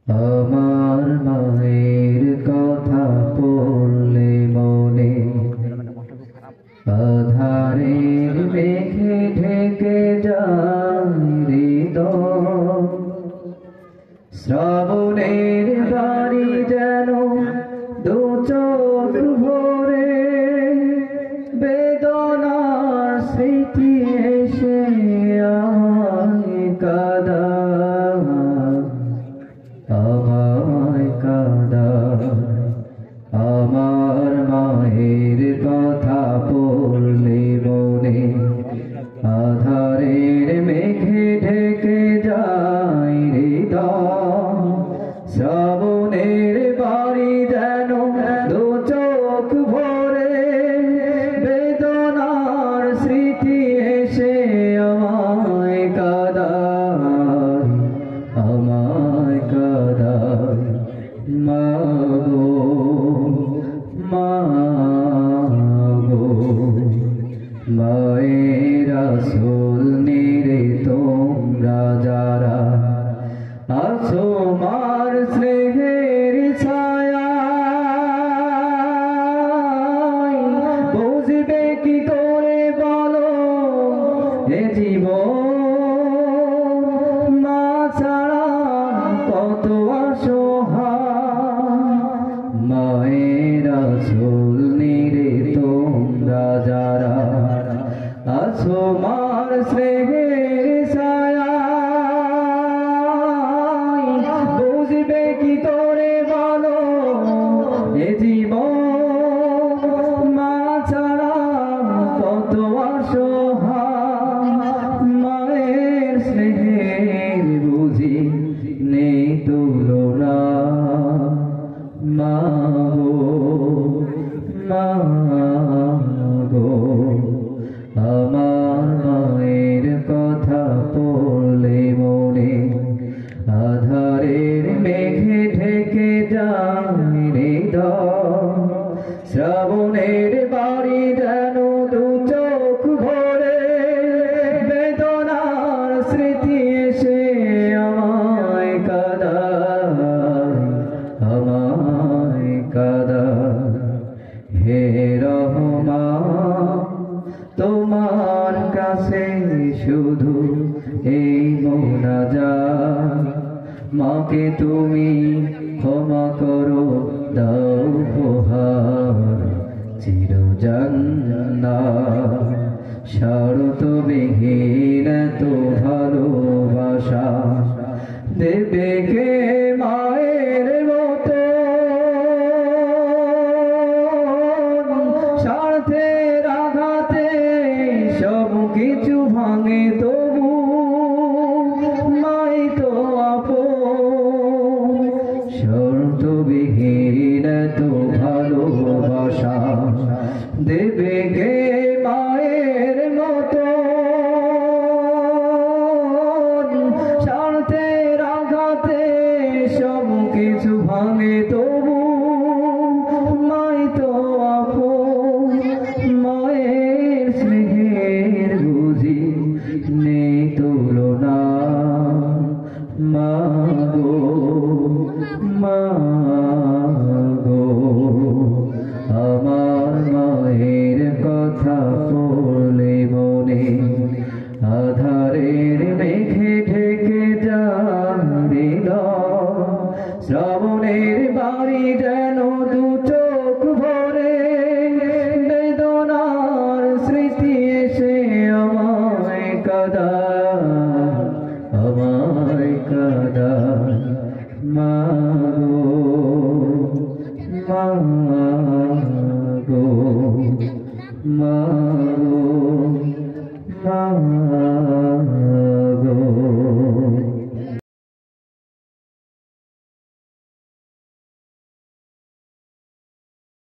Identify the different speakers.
Speaker 1: আমার মায়ের কথা পড়লে মনে আধারের মেঘে ঢেকে যায় হৃদয়। শ্রাবণের বাড়ি যেন দু চোখ ভরে বেদনার স্মৃতি এসে আমায় কাঁদায়, আমায় কাঁদায়। আমার মায়ের কথা পড়লে মনে আধারের মেঘে ঢেকে যায় হৃদয়। শ্রাবণের বাড়ি যেন দু চোখ ভরে বেদনার স্মৃতি এসে আমায় কাঁদায়, আমায় কাঁদায়। মাগো মাগো মায়ের আসল নিরে তোমরা যারা আছো মার স্নেহের ছায়ায়, বুঝবে কি করে বলো এ জীবন মা ছাড়া কত অসহায়। মায়ের আসল নিরে তোমরা যারা আছো মার স্নেহের ছায়ায়, বুঝবে কি করে বলো এ জীবন মা ছাড়া কত অসহায়। মায়ের স্নেহের বুঝি নেই তুলনা। মাগো মাগো আমার মায়ের কথা পড়লে মনে আধারের মেঘে ঢেকে যায় হৃদয়। শ্রাবণের বাড়ি যেন দু চোখ ভরে বেদনার স্মৃতি এসে আমায় কাঁদায়, আমায় কাঁদায়। হে রহমান তোমার কাছে শুধু এই মোনাজাত, মাকে তুমি ক্ষমা করো দাও উপহার চির জান্নাত। শর্তবিহীন তো ভালোবাসা দেবে কে মায়ের মতো। স্বার্থের আঘাতে সব কিছু ভাঙে তবু মাই তো আপন। শর্তবিহীন তো ভালোবাসা দেবে কে মায়ের মতো। স্বার্থের আঘাতে সব কিছু ভাঙে তবু মাই তো আপন। মায়ের স্নেহের বুঝি নেই তুলনা। মাগো মাগো আমার মায়ের কথা পড়লে মনে আধারের মেঘে ঢেকে যায় হৃদয়। শ্রাবণের বাড়ি যেন দু চোখ ভরে বেদনার স্মৃতি এসে আমায় কাঁদায়, আমায় কাঁদায়। মাগো মাগো মাগো মাগো।